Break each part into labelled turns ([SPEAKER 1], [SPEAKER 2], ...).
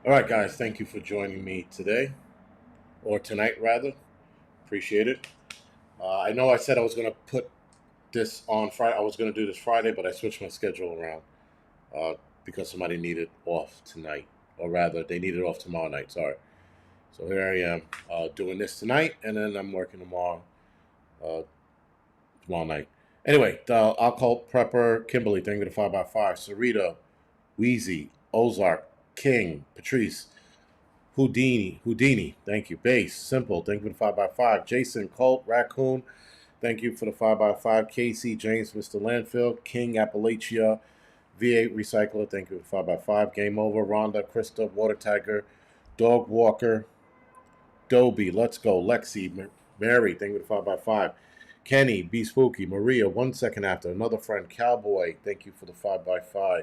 [SPEAKER 1] All right, guys, thank you for joining me today, or tonight, rather. Appreciate it. I know I said I was going to put this on Friday. I was going to do this Friday, but I switched my schedule around uh, because somebody needed off tonight, or rather, they needed off tomorrow night. Sorry. So here I am doing this tonight, and then I'm working uh, tomorrow night. Anyway, the alcohol prepper, Kimberly, thank you to 5x5. Sarita, Wheezy, Ozark, King, Patrice, Houdini, thank you. Base, Simple, thank you for the 5x5. Jason, Colt, Raccoon, thank you for the 5x5. Casey, James, Mr. Landfill, King, Appalachia, V8 Recycler, thank you for the 5x5. Game Over, Rhonda, Krista, Water Tiger, Dog Walker, Dobie, Let's Go, Lexi, Mary, thank you for the 5x5. Kenny, Be Spooky, Maria, 1 second after, another friend, Cowboy, thank you for the 5x5.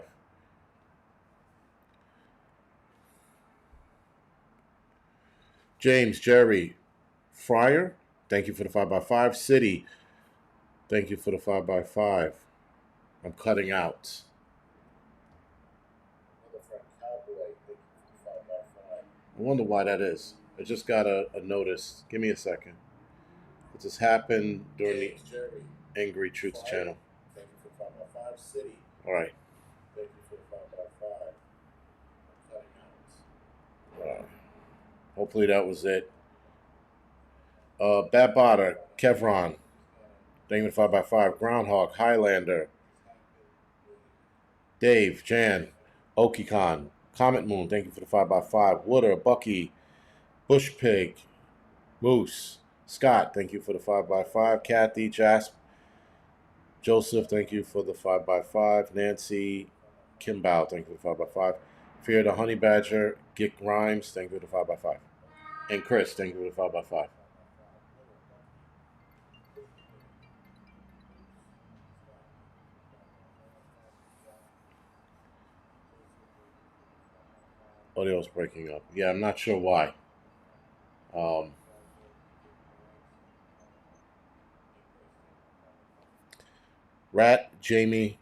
[SPEAKER 1] James, Jerry, Fryer, thank you for the 5x5. City, thank you for the 5x5. I'm cutting out. Another friend, Cowboy, thank you for the 5x5. I wonder why that is. I just got a notice. Give me a second. It just happened during the Jerry, Angry Truths Fryer, channel. Thank you for the 5x5. City. All right. Thank you for the 5x5. I'm cutting out. All right. Hopefully that was it. Bad Botter, Kevron, thank you for 5x5. Groundhog, Highlander, Dave, Jan, Okikon, Comet Moon, thank you for the 5x5. Wooder, Bucky, Bush Pig, Moose, Scott, thank you for the 5x5. Kathy, Jasp, Joseph, thank you for the 5x5. Nancy, Kimball, thank you for the 5x5. Fear the Honey Badger, Gick Rhymes, thank you for the 5x5. And Chris, thank you for the 5x5. Audio's breaking up. Yeah, I'm not sure why. Um, Rat, Jamie.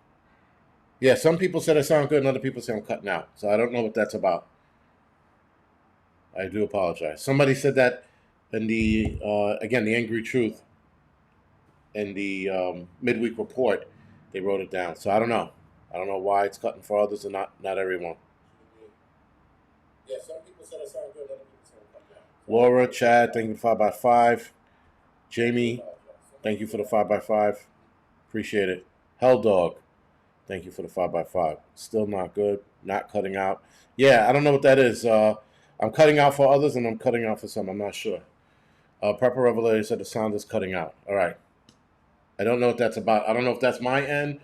[SPEAKER 1] Yeah, some people said I sound good, and other people say I'm cutting out. So I don't know what that's about. I do apologize. Somebody said that in the again the Angry Truth in the midweek report. They wrote it down. So I don't know. I don't know why it's cutting for others and not everyone. Yeah, some people said I sound good, other people said I'm cutting out. Laura, Chad, thank you for 5x5. Jamie, thank you for the 5x5. Appreciate it. Hell Dog, thank you for the 5x5. Still not good. Not cutting out. Yeah, I don't know what that is. I'm cutting out for others and I'm cutting out for some. I'm not sure. Prepper Revelator said the sound is cutting out. All right. I don't know what that's about. I don't know if that's my end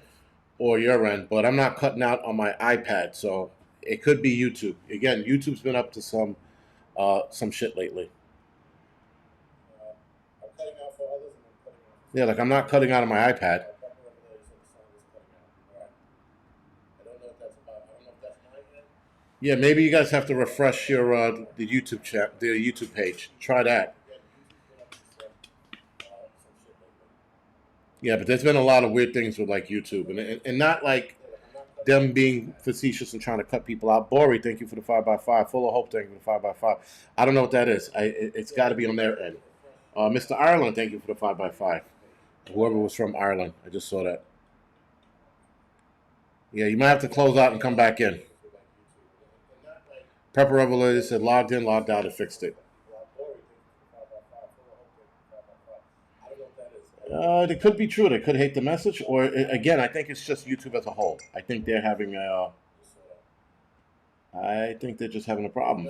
[SPEAKER 1] or your end, but I'm not cutting out on my iPad, so it could be YouTube. Again, YouTube's been up to some shit lately. I'm cutting out for others and I'm cutting out. Yeah, like I'm not cutting out on my iPad. Yeah, maybe you guys have to refresh your the YouTube chat, the YouTube page. Try that. Yeah, but there's been a lot of weird things with like YouTube, and not like them being facetious and trying to cut people out. Bori, thank you for the 5x5. Full of Hope, thank you for the 5x5. I don't know what that is. It's got to be on their end. Mr. Ireland, thank you for the 5x5. Whoever was from Ireland, I just saw that. Yeah, you might have to close out and come back in. Prepper Revelator said logged in, logged out, and fixed it. It could be true. They could hate the message, or again, I think it's just YouTube as a whole. I think they're having a. I think they're just having a problem.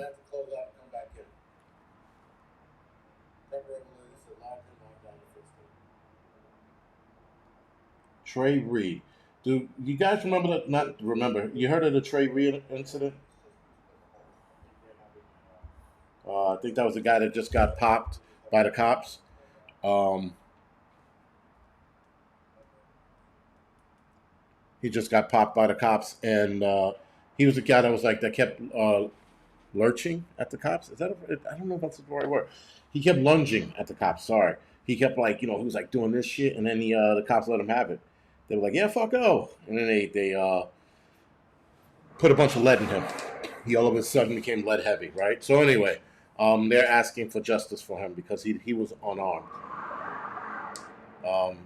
[SPEAKER 1] Trey Reed. Do you guys remember that? Not remember. You heard of the Trey Reed incident? I think that was the guy that just got popped by the cops. Um, he just got popped by the cops, and he was the guy that was like that kept lurching at the cops. Is that I don't know if that's the right word. He kept lunging at the cops. Sorry, he kept like he was like doing this shit, and then the cops let him have it. They were like, "Yeah, fuck oh," and then they put a bunch of lead in him. he all of a sudden became lead heavy, right? So anyway, they're asking for justice for him because he was unarmed.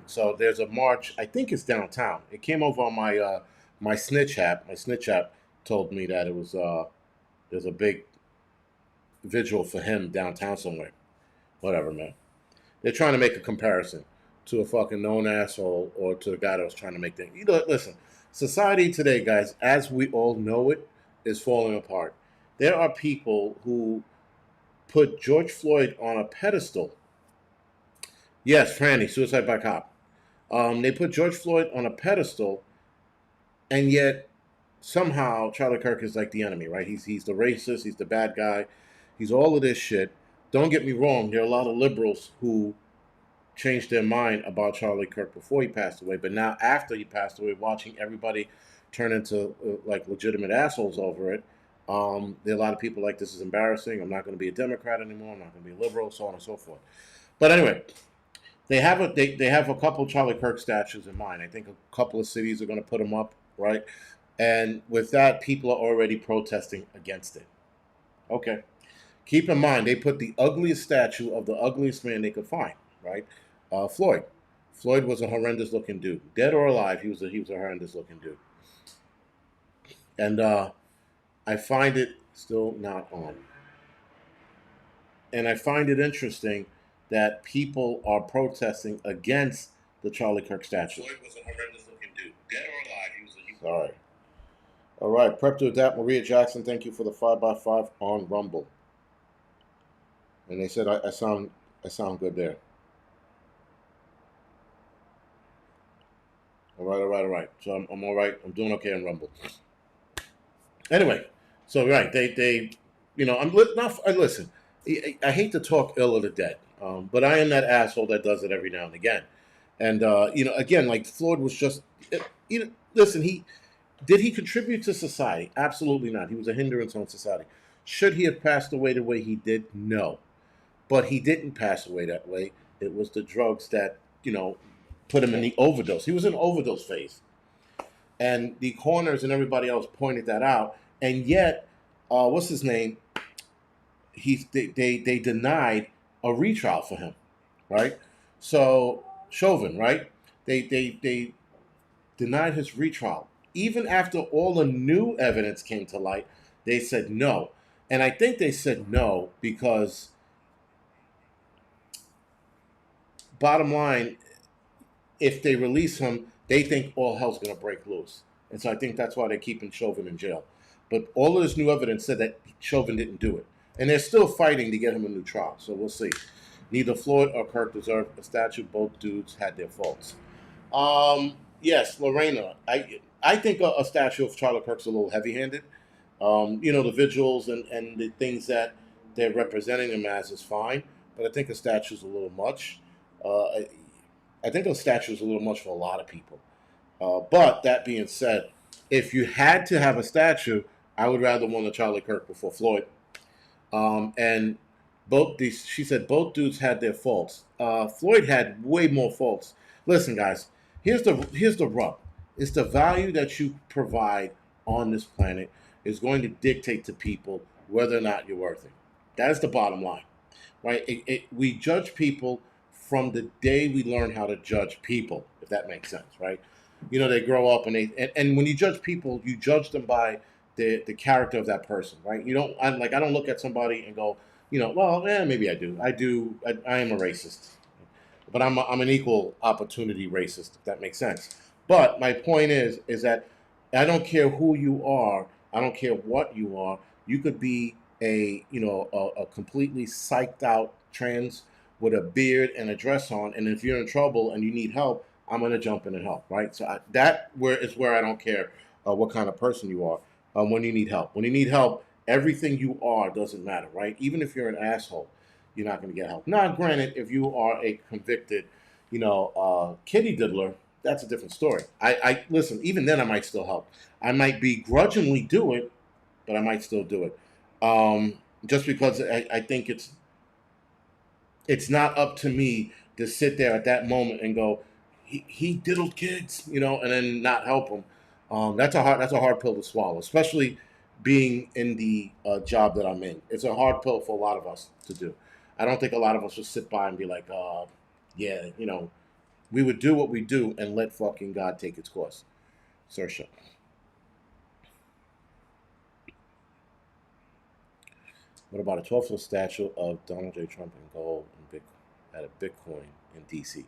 [SPEAKER 1] So there's a march. I think it's downtown. It came over on my snitch app. My snitch app told me that it was there's a big vigil for him downtown somewhere. Whatever, man. They're trying to make a comparison to a fucking known asshole or to the guy that was trying to make things. You know, listen, society today, guys, as we all know it, is falling apart. There are people who put George Floyd on a pedestal. Yes, Franny, suicide by cop. They put George Floyd on a pedestal, and yet somehow Charlie Kirk is like the enemy, right? He's the racist, he's the bad guy, he's all of this shit. Don't get me wrong, there are a lot of liberals who changed their mind about Charlie Kirk before he passed away, but now after he passed away, watching everybody turn into like legitimate assholes over it, there are a lot of people like, this is embarrassing. I'm not going to be a Democrat anymore. I'm not going to be a liberal, so on and so forth. But anyway, they have a couple Charlie Kirk statues in mind. I think a couple of cities are going to put them up, right? And with that, people are already protesting against it. Okay. Keep in mind, they put the ugliest statue of the ugliest man they could find, right? Floyd. Floyd was a horrendous looking dude. Dead or alive, he was a horrendous looking dude. And I find it still not on. And I find it interesting that people are protesting against the Charlie Kirk statue. Floyd was a horrendous looking dude. Dead or alive, he was a Sorry. All right, prep to adapt. Maria Jackson, thank you for the 5x5 on Rumble. And they said I sound good there. All right. So I'm all right. I'm doing okay on Rumble. Anyway, so right, they I'm not. Listen, I hate to talk ill of the dead, but I am that asshole that does it every now and again. And again, like Floyd was just, listen, did he contribute to society? Absolutely not. He was a hindrance on society. Should he have passed away the way he did? No. But he didn't pass away that way. It was the drugs that, put him in the overdose. He was in overdose phase. And the coroners and everybody else pointed that out. And yet, what's his name? They denied a retrial for him, right? So, Chauvin, right? They denied his retrial. Even after all the new evidence came to light, they said no. And I think they said no because, bottom line, if they release him, they think all hell's going to break loose. And so I think that's why they're keeping Chauvin in jail. But all of this new evidence said that Chauvin didn't do it. And they're still fighting to get him a new trial. So we'll see. Neither Floyd or Kirk deserved a statue. Both dudes had their faults. Yes, Lorena. I think a statue of Charlie Kirk's a little heavy-handed. The vigils and the things that they're representing him as is fine. But I think a statue's a little much. I think a statue is a little much for a lot of people. But that being said, if you had to have a statue, I would rather one of Charlie Kirk before Floyd. And she said both dudes had their faults. Floyd had way more faults. Listen, guys, here's the rub. It's the value that you provide on this planet is going to dictate to people whether or not you're worth it. That is the bottom line, right? We judge people from the day we learn how to judge people, if that makes sense, right? They grow up and when you judge people, you judge them by the character of that person, right? I don't look at somebody and go, maybe I do. I am a racist, but I'm an equal opportunity racist, if that makes sense. But my point is that I don't care who you are. I don't care what you are. You could be a completely psyched out trans with a beard and a dress on, and if you're in trouble and you need help, I'm going to jump in and help, right? So that is where I don't care what kind of person you are when you need help. When you need help, everything you are doesn't matter, right? Even if you're an asshole, you're not going to get help. Now, granted, if you are a convicted, kitty diddler, that's a different story. I listen, even then I might still help. I might begrudgingly do it, but I might still do it. Just because I think it's not up to me to sit there at that moment and go, he diddled kids, and then not help them. That's a hard pill to swallow, especially being in the job that I'm in. It's a hard pill for a lot of us to do. I don't think a lot of us would sit by and be like, yeah, we would do what we do and let fucking God take its course. Saoirse. What about a 12-foot statue of Donald J. Trump in gold and Bitcoin, at a Bitcoin in D.C.?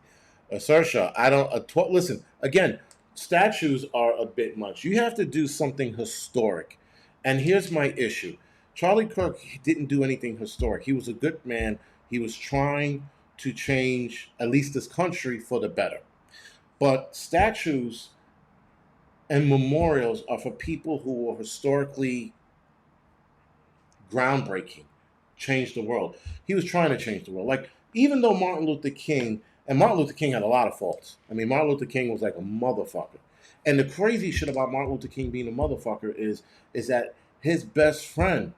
[SPEAKER 1] Saoirse, I don't. Listen again. Statues are a bit much. You have to do something historic, and here's my issue: Charlie Kirk didn't do anything historic. He was a good man. He was trying to change at least this country for the better. But statues and memorials are for people who were historically groundbreaking, changed the world. He was trying to change the world. Like, even though Martin Luther King, and Martin Luther King had a lot of faults. I mean, Martin Luther King was like a motherfucker. And the crazy shit about Martin Luther King being a motherfucker is that his best friend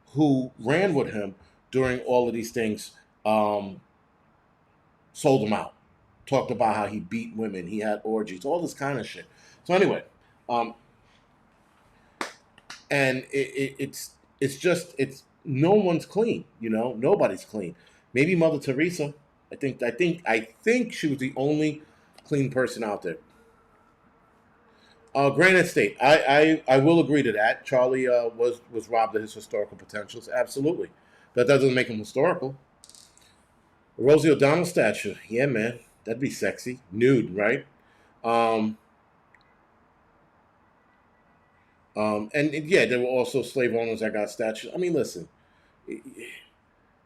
[SPEAKER 1] who ran with him during all of these things sold him out. Talked about how he beat women, he had orgies, all this kind of shit. So anyway, um, and it's no one's clean, nobody's clean. Maybe Mother Teresa. I think she was the only clean person out there. Granite State, I will agree to that. Charlie was robbed of his historical potentials, absolutely. That doesn't make him historical. A Rosie O'Donnell statue, yeah, man, that'd be sexy, nude, right? Um, and yeah, there were also slave owners that got statues. I mean, listen,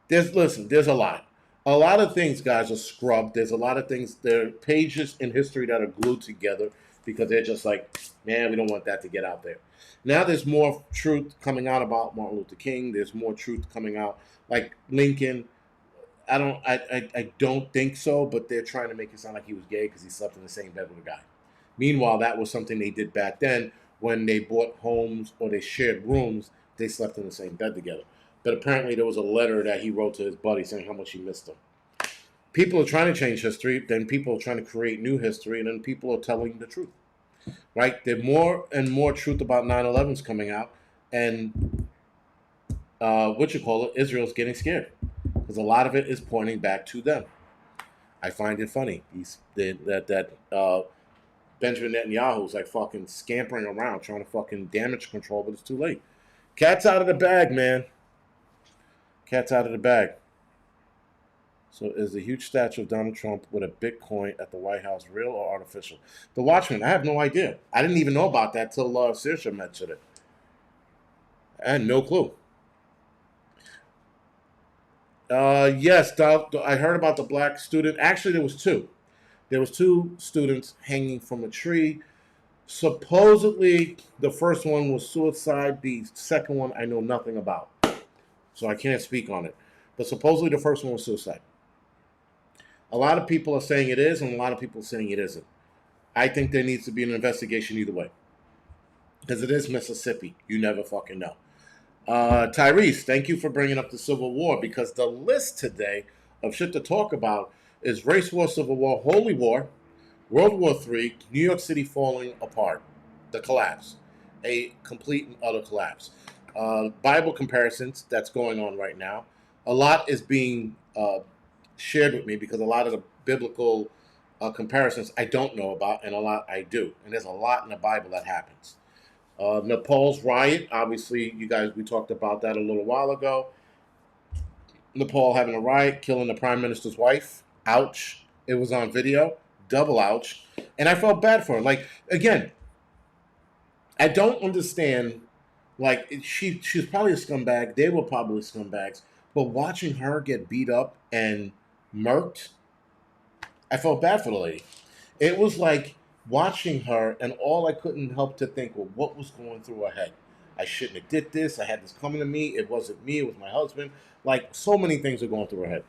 [SPEAKER 1] there's a lot of things, guys, are scrubbed. There's a lot of things. There are pages in history that are glued together because they're just like, man, we don't want that to get out there. Now there's more truth coming out about Martin Luther King. There's more truth coming out, like Lincoln. I don't think so, but they're trying to make it sound like he was gay because he slept in the same bed with a guy. Meanwhile, that was something they did back then when they bought homes or they shared rooms. They slept in the same bed together. But apparently, there was a letter that he wrote to his buddy saying how much he missed him. People are trying to change history, then people are trying to create new history, and then people are telling the truth. Right? There's more and more truth about 9/11 is coming out, and Israel's getting scared because a lot of it is pointing back to them. I find it funny. That Benjamin Netanyahu's like fucking scampering around trying to fucking damage control, but it's too late. Cat's out of the bag, man. Cat's out of the bag. So is the huge statue of Donald Trump with a Bitcoin at the White House real or artificial? The Watchman, I have no idea. I didn't even know about that till Saoirse mentioned it. I had no clue. Yes, I heard about the black student. Actually, there was two. There was two students hanging from a tree. Supposedly, the first one was suicide. The second one, I know nothing about, so I can't speak on it. But supposedly, the first one was suicide. A lot of people are saying it is, and a lot of people are saying it isn't. I think there needs to be an investigation either way, because it is Mississippi. You never fucking know. Tyrese, thank you for bringing up the Civil War, because the list today of shit to talk about is race war, Civil War, Holy War, World War III, New York City falling apart, the collapse, a complete and utter collapse. Bible comparisons that's going on right now. A lot is being shared with me because a lot of the biblical comparisons I don't know about, and a lot I do. And there's a lot in the Bible that happens. Nepal's riot, obviously, you guys, we talked about that a little while ago. Nepal having a riot, killing the prime minister's wife. Ouch. It was on video. Double ouch. And I felt bad for her. Like, again, I don't understand. Like, she's probably a scumbag. They were probably scumbags. But watching her get beat up and murked, I felt bad for the lady. It was like watching her, and all I couldn't help to think, well, what was going through her head? I shouldn't have did this. I had this coming to me. It wasn't me. It was my husband. Like, so many things are going through her head.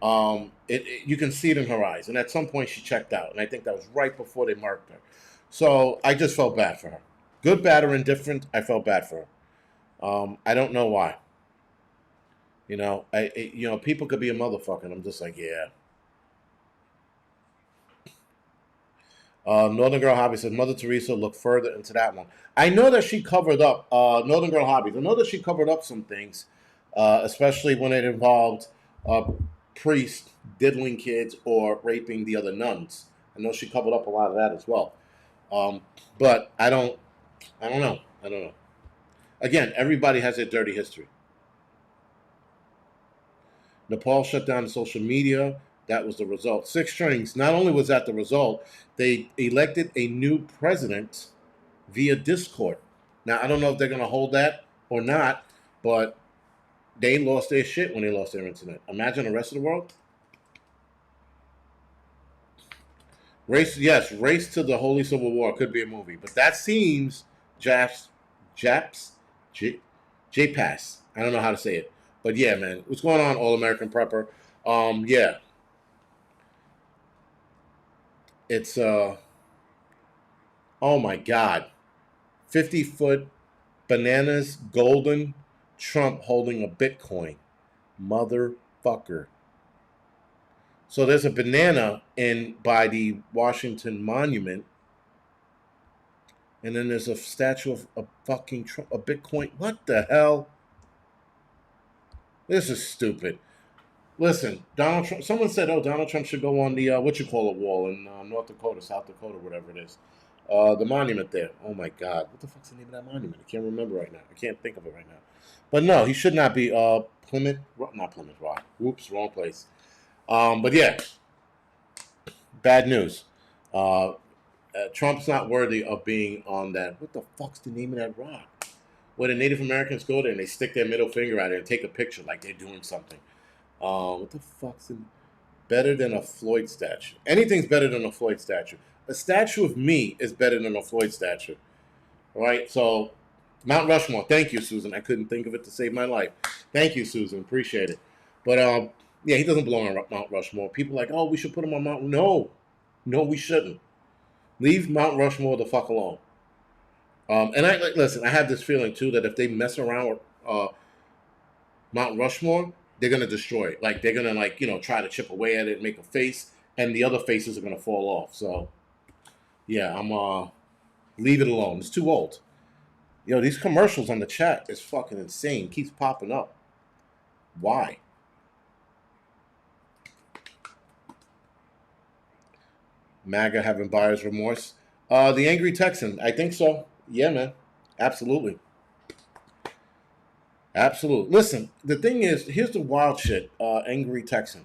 [SPEAKER 1] You can see it in her eyes. And at some point, she checked out. And I think that was right before they marked her. So I just felt bad for her. Good, bad, or indifferent, I felt bad for her. I don't know why. People could be a motherfucker. And I'm just like, yeah. Northern Girl Hobby says Mother Teresa, look further into that one. I know that she covered up Northern Girl Hobbies. I know that she covered up some things, especially when it involved priests diddling kids or raping the other nuns. I know she covered up a lot of that as well. But I don't know. I don't know. Again, everybody has their dirty history. Nepal shut down social media. That was the result. Six strings. Not only was that the result, they elected a new president via Discord. Now, I don't know if they're going to hold that or not, but they lost their shit when they lost their internet. Imagine the rest of the world. Race, yes, Race to the Holy Civil War could be a movie, but that seems Japs, J-Pass. I don't know how to say it, but yeah, man, what's going on, All American Prepper? Yeah, it's oh my God, 50-foot bananas, golden Trump holding a Bitcoin, motherfucker. So there's a banana in by the Washington Monument, and then there's a statue of a fucking Trump, a Bitcoin. What the hell? This is stupid. Listen, Donald Trump. Someone said, "Oh, Donald Trump should go on the what you call a wall in North Dakota, South Dakota, whatever it is, the monument there." Oh my God, what the fuck's the name of that monument? I can't remember right now. I can't think of it right now. But no, he should not be Plymouth, not Plymouth Rock. Whoops, wrong place. But yeah, bad news. Trump's not worthy of being on that. What the fuck's the name of that rock? Where the Native Americans go there and they stick their middle finger out it and take a picture like they're doing something. What the fuck's better than a Floyd statue? Anything's better than a Floyd statue. A statue of me is better than a Floyd statue. All right, so Mount Rushmore. Thank you, Susan. I couldn't think of it to save my life. Thank you, Susan. Appreciate it. But yeah, he doesn't belong on Mount Rushmore. People are like, oh, we should put him on Mount. No, we shouldn't. Leave Mount Rushmore the fuck alone. And I listen. I have this feeling too that if they mess around with Mount Rushmore, they're gonna destroy it. Like they're gonna try to chip away at it, make a face, and the other faces are gonna fall off. So yeah, I'm leave it alone. It's too old. Yo, these commercials on the chat is fucking insane. Keeps popping up. Why? MAGA having buyer's remorse. The Angry Texan. I think so. Yeah, man. Absolutely. Absolutely. Listen, the thing is, here's the wild shit, Angry Texan.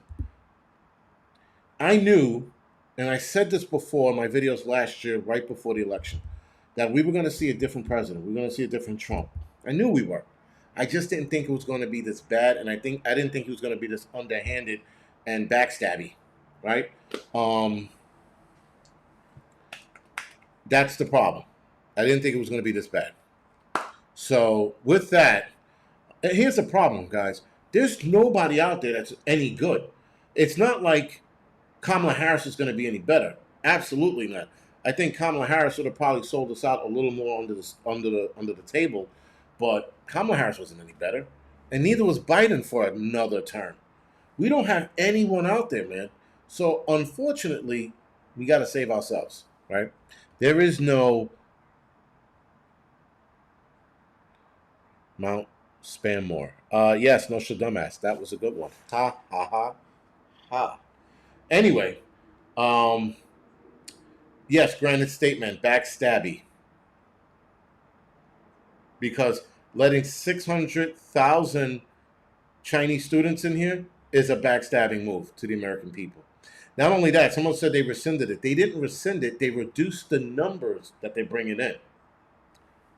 [SPEAKER 1] I knew, and I said this before in my videos last year, right before the election, that we were going to see a different president. We were going to see a different Trump. I knew we were. I just didn't think it was going to be this bad, and I didn't think he was going to be this underhanded and backstabby, right? That's the problem. I didn't think it was going to be this bad. So with that, here's the problem, guys. There's nobody out there that's any good. It's not like Kamala Harris is going to be any better. Absolutely not. I think Kamala Harris would have probably sold us out a little more under the table, but Kamala Harris wasn't any better, and neither was Biden for another term. We don't have anyone out there, man. So unfortunately, we got to save ourselves, right? There is no Mount Spamore. Yes, no dumbass. That was a good one. Ha ha ha ha. Anyway, yes, granted statement, backstabby. Because letting 600,000 Chinese students in here is a backstabbing move to the American people. Not only that, someone said they rescinded it. They didn't rescind it. They reduced the numbers that they're bringing in.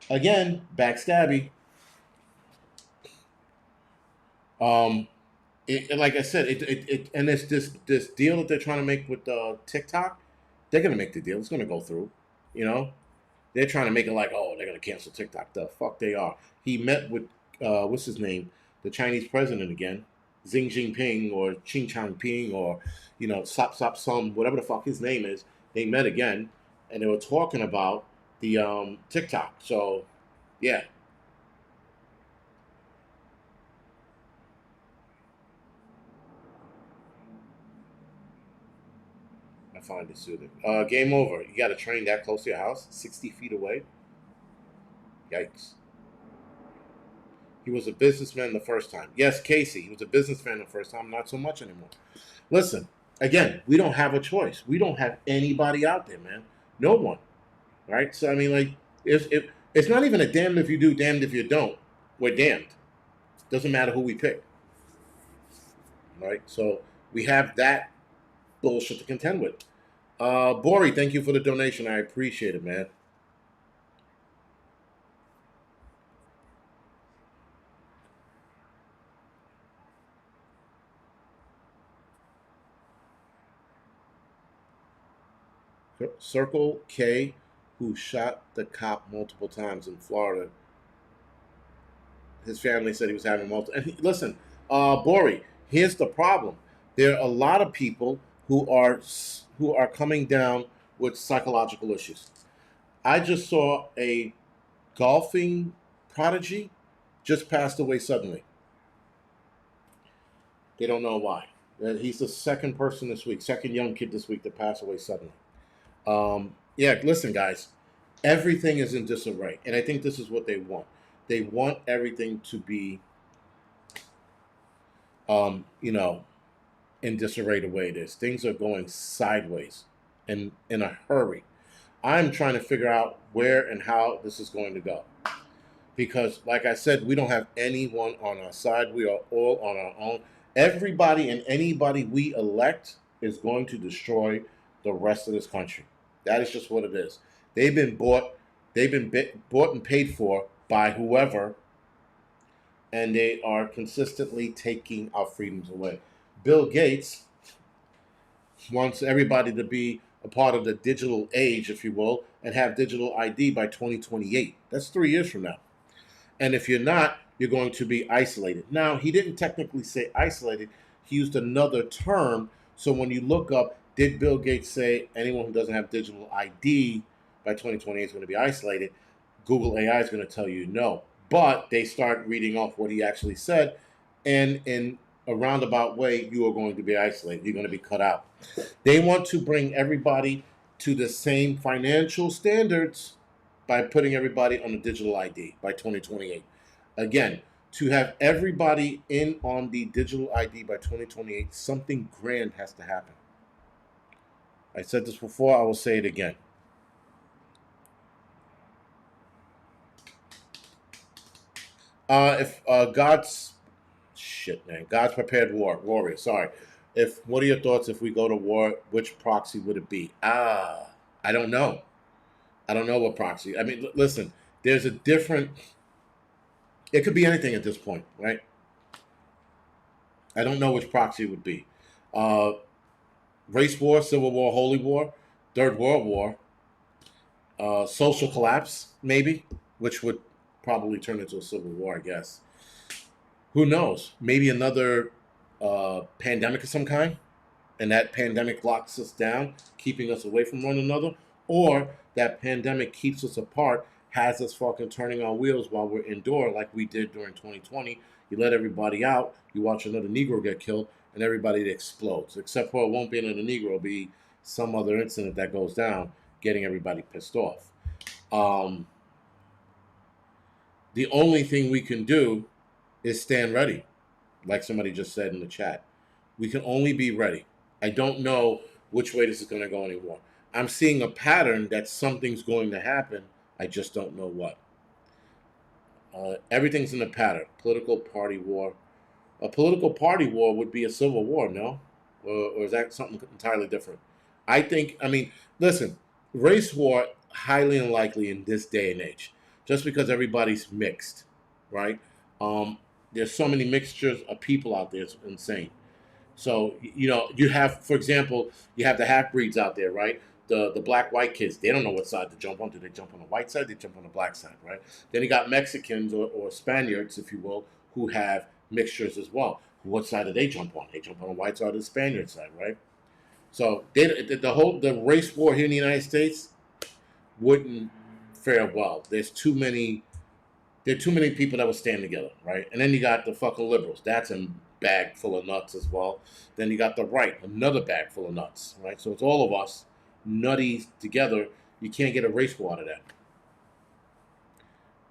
[SPEAKER 1] Again, backstabby. Like I said, and it's this deal that they're trying to make with TikTok. They're gonna make the deal. It's gonna go through. You know, they're trying to make it like, oh, they're gonna cancel TikTok. The fuck they are. He met with what's his name, the Chinese president again, Xi Jinping or Xi Jinping or Sop Some, whatever the fuck his name is. They met again, and they were talking about the TikTok. So, yeah. I find it soothing. Game over. You got a train that close to your house, 60 feet away. Yikes. He was a businessman the first time. Yes, Casey, he was a businessman the first time, not so much anymore. Listen, again, we don't have a choice. We don't have anybody out there, man. No one. Right? So, I mean, like, if it's not even a damned if you do, damned if you don't. We're damned. Doesn't matter who we pick. Right? So, we have that bullshit to contend with. Bori, thank you for the donation. I appreciate it, man. Circle K, who shot the cop multiple times in Florida. His family said he was having multiple. And listen, Bori, here's the problem. There are a lot of people who are coming down with psychological issues. I just saw a golfing prodigy just passed away suddenly. They don't know why. He's the second person this week, second young kid this week that passed away suddenly. Yeah, listen, guys, everything is in disarray, and I think this is what they want. They want everything to be, you know, in disarray the way it is. Things are going sideways, and in a hurry. I'm trying to figure out where and how this is going to go, because, like I said, we don't have anyone on our side. We are all on our own. Everybody and anybody we elect is going to destroy the rest of this country. That is just what it is. They've been bought. Bought and paid for by whoever, and they are consistently taking our freedoms away. Bill Gates wants everybody to be a part of the digital age, if you will, and have digital ID by 2028. That's 3 years from now. And if you're not, you're going to be isolated. Now, he didn't technically say isolated. He used another term. So when you look up, did Bill Gates say anyone who doesn't have digital ID by 2028 is going to be isolated? Google AI is going to tell you no. But they start reading off what he actually said, and in a roundabout way, you are going to be isolated. You're going to be cut out. They want to bring everybody to the same financial standards by putting everybody on a digital ID by 2028. Again, to have everybody in on the digital ID by 2028, something grand has to happen. I said this before, I will say it again. If God's shit, man, God's prepared warrior. Sorry. If what are your thoughts if we go to war? Which proxy would it be? I don't know. I don't know what proxy. I mean, listen. There's a different. It could be anything at this point, right? I don't know which proxy it would be. Uh, Race war, civil war, holy war, third world war, social collapse, maybe, which would probably turn into a civil war, I guess. Who knows? Maybe another pandemic of some kind, and that pandemic locks us down, keeping us away from one another, or that pandemic keeps us apart, has us fucking turning on wheels while we're indoor, like we did during 2020. You let everybody out, you watch another Negro get killed, and everybody explodes. Except for it won't be another Negro, it'll be some other incident that goes down, getting everybody pissed off. Um, the only thing we can do is stand ready, like somebody just said in the chat. We can only be ready. I don't know which way this is going to go anymore. I'm seeing a pattern that something's going to happen. I just don't know what. Everything's in a pattern. Political party war. A political party war would be a civil war, no? Or is that something entirely different? I mean, listen, race war, highly unlikely in this day and age, just because everybody's mixed, right? There's so many mixtures of people out there, it's insane. So, you have, for example, you have the half breeds out there, right? The black white kids, they don't know what side to jump on. Do they jump on the white side? They jump on the black side, right? Then you got Mexicans or Spaniards, if you will, who have mixtures as well. What side do they jump on? They jump on the white side or the Spaniard side, right? So the race war here in the United States wouldn't fare well. There are too many people that would stand together, right? And then you got the fucking liberals. That's bag full of nuts as well. Then you got the right, another bag full of nuts, right? So it's all of us nutty together. You can't get a race war out of that.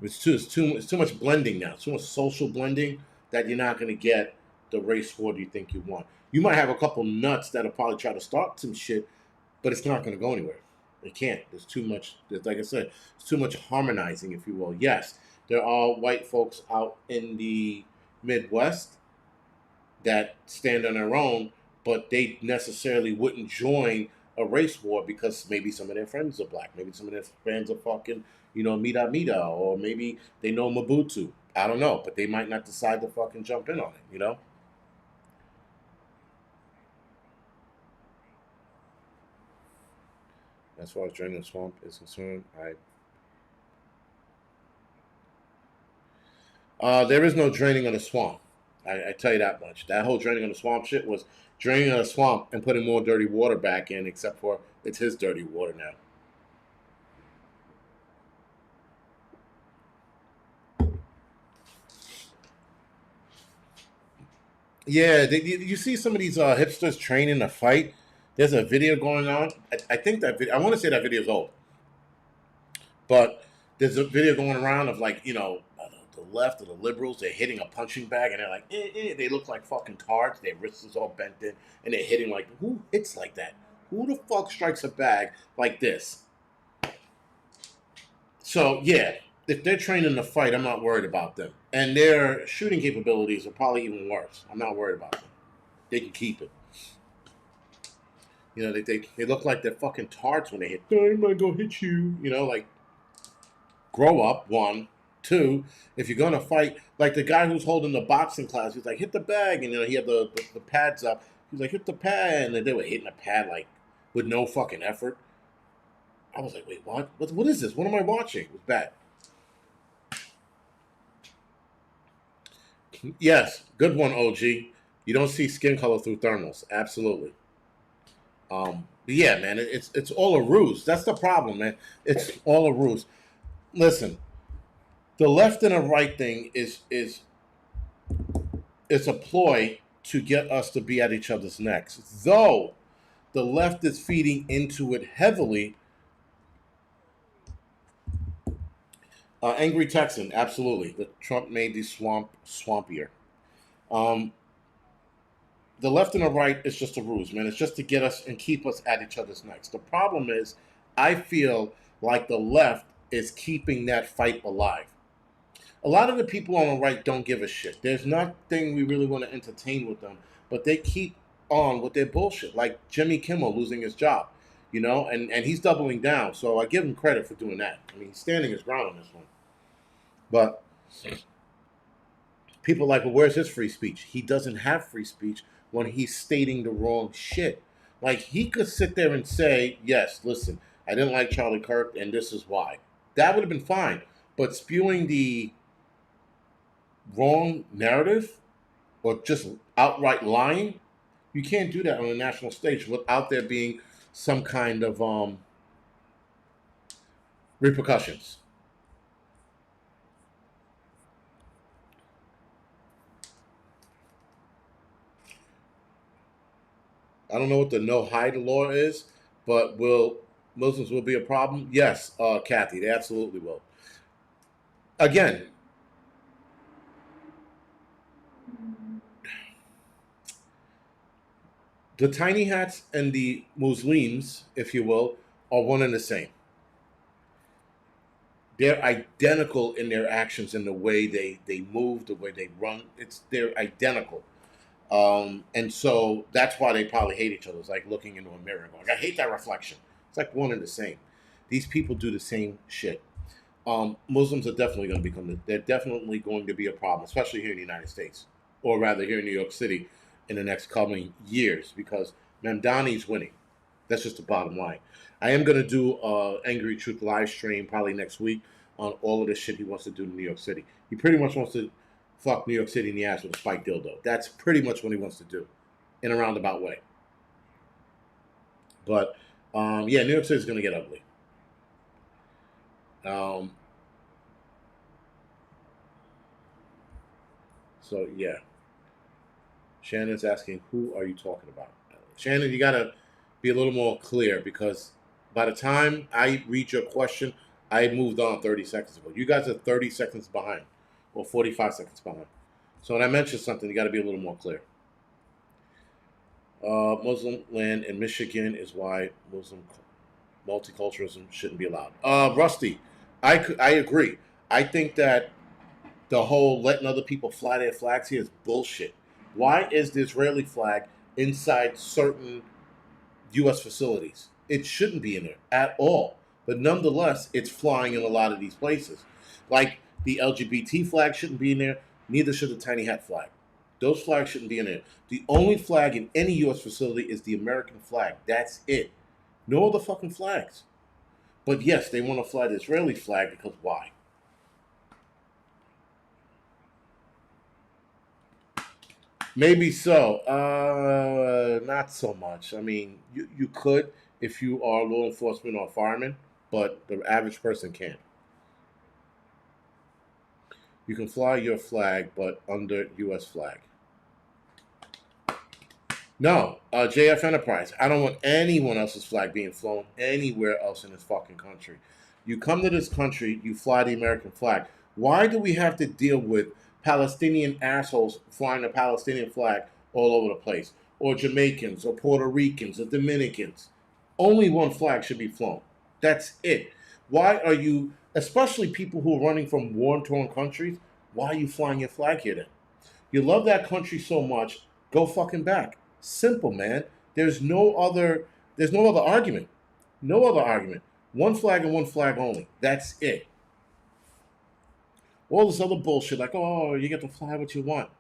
[SPEAKER 1] It's too much blending now. It's too much social blending that you're not going to get the race war you think you want. You might have a couple nuts that'll probably try to start some shit, but it's not going to go anywhere. It can't. There's too much. Like I said, it's too much harmonizing, if you will. Yes, there are white folks out in the Midwest that stand on their own, but they necessarily wouldn't join a race war because maybe some of their friends are black, maybe some of their friends are fucking, Mida Mida, or maybe they know Mobutu. I don't know, but they might not decide to fucking jump in on it. As far as draining the swamp is concerned, there is no draining of the swamp. I tell you that much. That whole draining of the swamp shit was draining of the swamp and putting more dirty water back in, except for it's his dirty water now. Yeah, you see some of these hipsters training to fight. There's a video going on. I think that video, I want to say that video is old, but there's a video going around of like the left or the liberals. They're hitting a punching bag and they're like, they look like fucking tards. Their wrists is all bent in and they're hitting like who hits like that? Who the fuck strikes a bag like this? So yeah, if they're training to fight, I'm not worried about them. And their shooting capabilities are probably even worse. I'm not worried about them. They can keep it. They look like they're fucking tarts when they hit. I'm gonna go hit you. Like grow up. One, two. If you're gonna fight, like the guy who's holding the boxing class, he's like hit the bag, and he had the pads up. He's like hit the pad, and they were hitting the pad like with no fucking effort. I was like, wait, what? What is this? What am I watching? It was bad. Yes, good one, OG. You don't see skin color through thermals. Absolutely. But yeah, man, it's all a ruse. That's the problem, man. It's all a ruse. Listen, the left and the right thing is it's a ploy to get us to be at each other's necks. Though the left is feeding into it heavily. Angry Texan, absolutely. The Trump made the swamp swampier. Um, the left and the right is just a ruse, man. It's just to get us and keep us at each other's necks. The problem is, I feel like the left is keeping that fight alive. A lot of the people on the right don't give a shit. There's nothing we really want to entertain with them, but they keep on with their bullshit. Like Jimmy Kimmel losing his job, and he's doubling down. So I give him credit for doing that. I mean, he's standing his ground on this one. But people are like, well, where's his free speech? He doesn't have free speech when he's stating the wrong shit. Like, he could sit there and say, yes, listen, I didn't like Charlie Kirk, and this is why. That would have been fine. But spewing the wrong narrative or just outright lying, you can't do that on a national stage without there being some kind of repercussions. I don't know what the no hide law is, but will Muslims will be a problem? Yes, Kathy, they absolutely will. Again, the tiny hats and the Muslims, if you will, are one and the same. They're identical in their actions and the way they move, the way they run. They're identical. And so that's why they probably hate each other. It's like looking into a mirror and going, I hate that reflection. It's like one and the same. These people do the same shit. Muslims are definitely going to they're definitely going to be a problem, especially here in the United States, or rather here in New York City in the next coming years, because Mamdani's winning. That's just the bottom line. I am going to do Angry Truth live stream probably next week on all of the shit he wants to do in New York City. He pretty much wants to fuck New York City in the ass with a spiked dildo. That's pretty much what he wants to do in a roundabout way. But yeah, New York City is going to get ugly. Um, so yeah. Shannon's asking, who are you talking about? Shannon, you got to be a little more clear because by the time I read your question, I moved on 30 seconds ago. You guys are 30 seconds behind or 45 seconds behind. So when I mention something, you got to be a little more clear. Muslim land in Michigan is why Muslim multiculturalism shouldn't be allowed. Rusty, I agree. I think that the whole letting other people fly their flags here is bullshit. Why is the Israeli flag inside certain U.S. facilities? It shouldn't be in there at all. But nonetheless, it's flying in a lot of these places. Like the LGBT flag shouldn't be in there, neither should the tiny hat flag. Those flags shouldn't be in there. The only flag in any U.S. facility is the American flag. That's it. No other fucking flags. But yes, they want to fly the Israeli flag because why? Maybe so. Not so much. I mean, you could if you are law enforcement or fireman, but the average person can't. You can fly your flag, but under U.S. flag. No, JF Enterprise. I don't want anyone else's flag being flown anywhere else in this fucking country. You come to this country, you fly the American flag. Why do we have to deal with Palestinian assholes flying the Palestinian flag all over the place? Or Jamaicans, or Puerto Ricans, or Dominicans? Only one flag should be flown. That's it. Why are you, especially people who are running from war torn countries, why are you flying your flag here then? You love that country so much, go fucking back. Simple, man. There's no other there's no other argument. No other argument. One flag and one flag only. That's it. All this other bullshit like, oh, you get to fly what you want.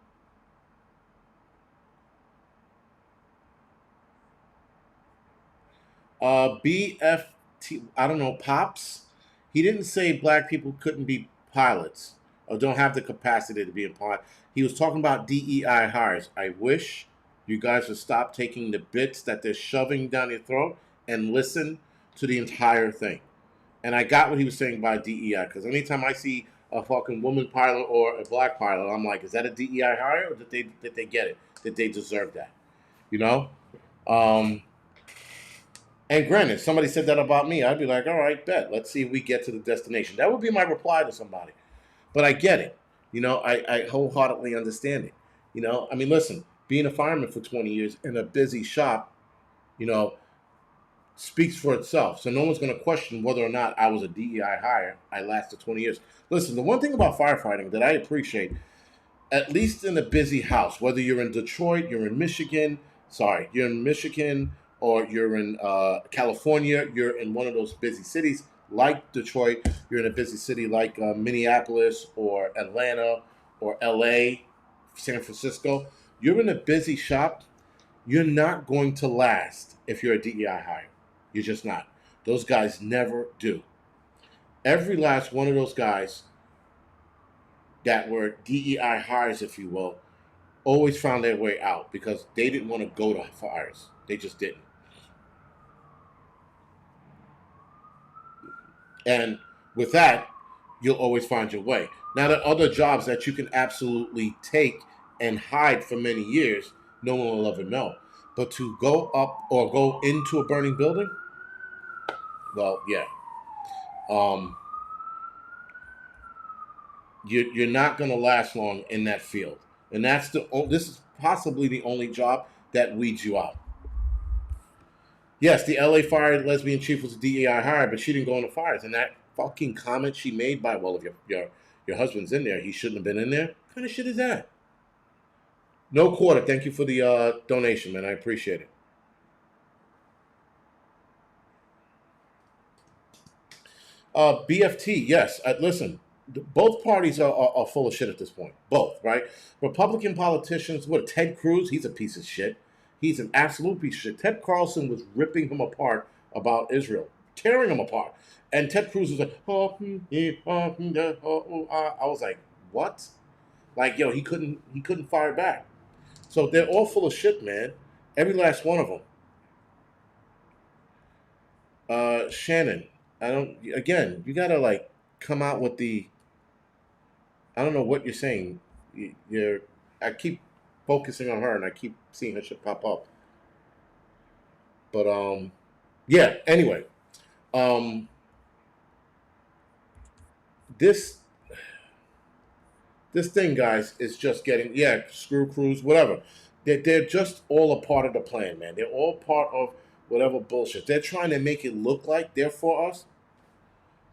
[SPEAKER 1] BFT, I don't know, Pops. He didn't say black people couldn't be pilots or don't have the capacity to be a pilot. He was talking about DEI hires. I wish you guys would stop taking the bits that they're shoving down your throat and listen to the entire thing. And I got what he was saying by DEI because anytime I see a fucking woman pilot or a black pilot, I'm like, is that a DEI hire or did they get it? Did they deserve that? You know? Um, and granted, somebody said that about me, I'd be like, all right, bet. Let's see if we get to the destination. That would be my reply to somebody. But I get it. I wholeheartedly understand it. I mean, listen, being a fireman for 20 years in a busy shop, you know, speaks for itself. So no one's going to question whether or not I was a DEI hire. I lasted 20 years. Listen, the one thing about firefighting that I appreciate, at least in a busy house, whether you're in Detroit, you're in Michigan, or you're in California, you're in one of those busy cities like Detroit, you're in a busy city like Minneapolis or Atlanta or LA, San Francisco, you're in a busy shop, you're not going to last if you're a DEI hire. You're just not. Those guys never do. Every last one of those guys that were DEI hires, if you will, always found their way out because they didn't want to go to fires. They just didn't. And with that, you'll always find your way. Now, there are other jobs that you can absolutely take and hide for many years. No one will ever know. But to go up or go into a burning building, well, yeah. Um, you're not going to last long in that field. And this is possibly the only job that weeds you out. Yes, the LA fire lesbian chief was a DEI hire, but she didn't go in the fires. And that fucking comment she made by, well, if your husband's in there, he shouldn't have been in there. What kind of shit is that? No quarter. Thank you for the donation, man. I appreciate it. BFT, yes. Listen, both parties are full of shit at this point. Both, right? Republican politicians, Ted Cruz, he's a piece of shit. He's an absolute piece of shit. Ted Carlson was ripping him apart about Israel, tearing him apart. And Ted Cruz was like, I was like, what? Like, yo, he couldn't fire back. So they're all full of shit, man. Every last one of them. Shannon, I don't. Again, you gotta like come out with the. I don't know what you're saying. You're. I keep focusing on her, and I keep seeing her shit pop up. But yeah. Anyway, um, this this thing, guys, is just getting, yeah, screw crews, whatever. They're just all a part of the plan, man. They're all part of whatever bullshit. They're trying to make it look like they're for us,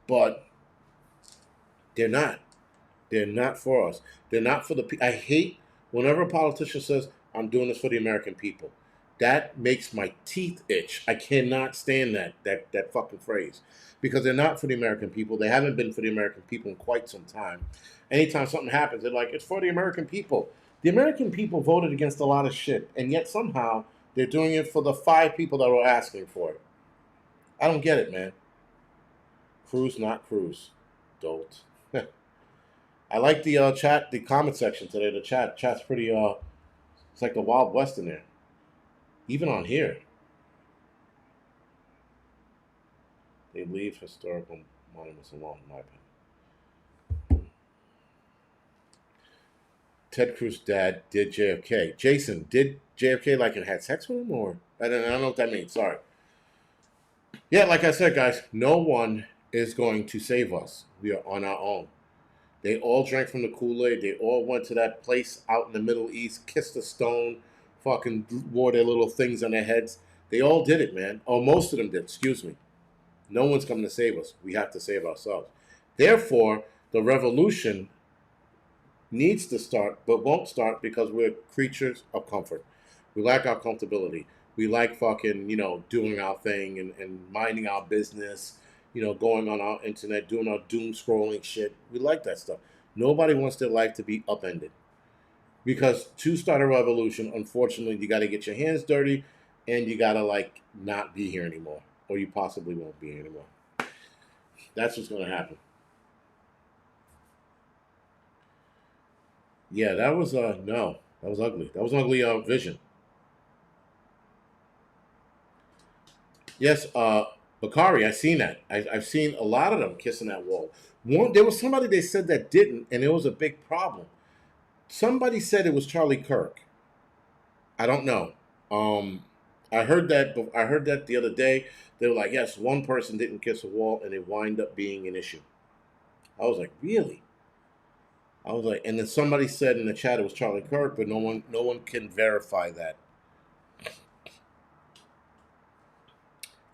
[SPEAKER 1] but they're not. They're not for us. They're not for the people. I hate whenever a politician says, I'm doing this for the American people. That makes my teeth itch. I cannot stand that fucking phrase. Because they're not for the American people. They haven't been for the American people in quite some time. Anytime something happens, they're like, it's for the American people. The American people voted against a lot of shit, and yet somehow they're doing it for the 5 people that were asking for it. I don't get it, man. Cruise, not cruise. Dolt. I like the chat, the comment section today. The chat's pretty. It's like the Wild West in there. Even on here, they leave historical monuments alone, in my opinion. Ted Cruz's dad did JFK. Jason, did JFK like and had sex with him, or I don't know what that means. Sorry. Yeah, like I said, guys, no one is going to save us. We are on our own. They all drank from the Kool-Aid. They all went to that place out in the Middle East, kissed a stone, fucking wore their little things on their heads. They all did it, man. Oh, most of them did, excuse me. No one's coming to save us. We have to save ourselves. Therefore, the revolution needs to start, but won't start because we're creatures of comfort. We like our comfortability. We like fucking, doing our thing and minding our business, going on our internet, doing our doom scrolling shit. We like that stuff. Nobody wants their life to be upended. Because to start a revolution, unfortunately, you got to get your hands dirty and you got to, not be here anymore. Or you possibly won't be here anymore. That's what's going to happen. Yeah, that was, no, that was ugly. That was an ugly vision. Yes, Bakari, I've seen that. I've seen a lot of them kissing that wall. There was somebody they said that didn't, and it was a big problem. Somebody said it was Charlie Kirk. I don't know. I heard that. I heard that the other day. They were like, "Yes, one person didn't kiss a wall, and it wind up being an issue." I was like, "Really?" I was like, and then somebody said in the chat it was Charlie Kirk, but no one can verify that.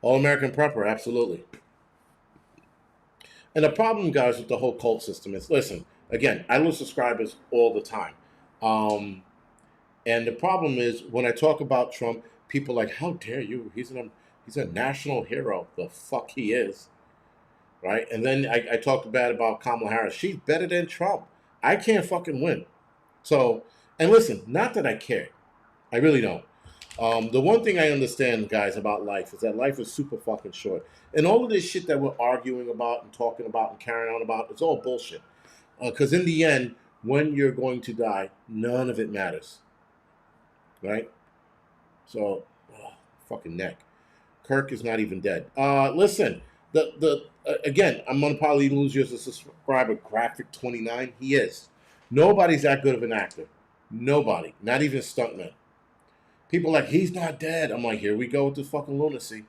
[SPEAKER 1] All American prepper, absolutely. And the problem, guys, with the whole cult system is, listen, again, I lose subscribers all the time. And the problem is when I talk about Trump, people are like, how dare you? He's a national hero. The fuck he is. Right? And then I talked bad about Kamala Harris. She's better than Trump. I can't fucking win. So, and listen, not that I care. I really don't. The one thing I understand, guys, about life is that life is super fucking short. And all of this shit that we're arguing about and talking about and carrying on about, it's all bullshit. Because in the end, when you're going to die, none of it matters. Right? So, fucking neck. Kirk is not even dead. Listen, again, I'm gonna probably lose you as a subscriber. Graphic 29, he is. Nobody's that good of an actor. Nobody, not even stuntmen. People are like, he's not dead. I'm like, here we go with this fucking lunacy.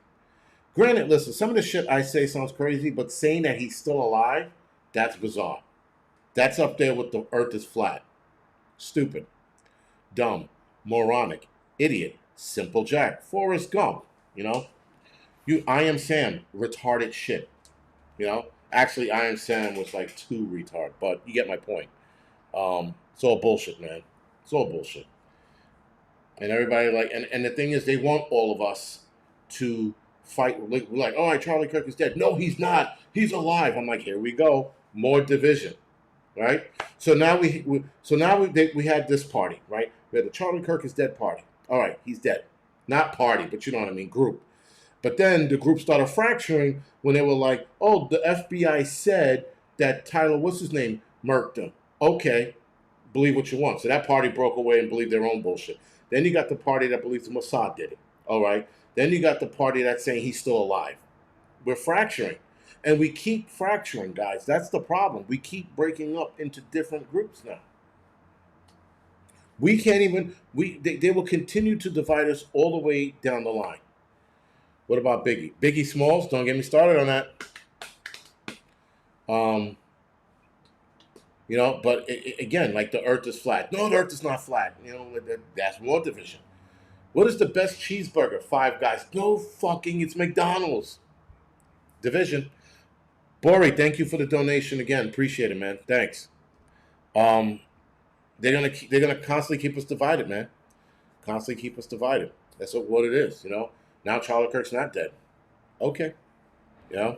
[SPEAKER 1] Granted, listen, some of the shit I say sounds crazy, but saying that he's still alive, that's bizarre. That's up there with the earth is flat. Stupid. Dumb. Moronic. Idiot. Simple Jack. Forrest Gump. I Am Sam. Retarded shit. Actually, I Am Sam was like too retard, but you get my point. It's all bullshit, man. It's all bullshit. And everybody and the thing is, they want all of us to fight. We're like, all right, Charlie Kirk is dead. No, he's not. He's alive. I'm like, here we go, more division, right? So now we had this party, right? We had the Charlie Kirk is dead party. All right, he's dead. Not party, but you know what I mean, group. But then the group started fracturing when they were like, oh, the FBI said that Tyler, what's his name, murked him. Okay, believe what you want. So that party broke away and believed their own bullshit. Then you got the party that believes the Mossad did it. All right. Then you got the party that's saying he's still alive. We're fracturing. And we keep fracturing, guys. That's the problem. We keep breaking up into different groups now. We can't even. They will continue to divide us all the way down the line. What about Biggie? Biggie Smalls? Don't get me started on that. Um, but again, like the Earth is flat. No, the Earth is not flat. That's more division. What is the best cheeseburger? Five Guys. No fucking. It's McDonald's. Division. Bori, thank you for the donation again. Appreciate it, man. Thanks. Um, they're gonna constantly keep us divided, man. Constantly keep us divided. That's what it is. Now Charlie Kirk's not dead. Okay. You know.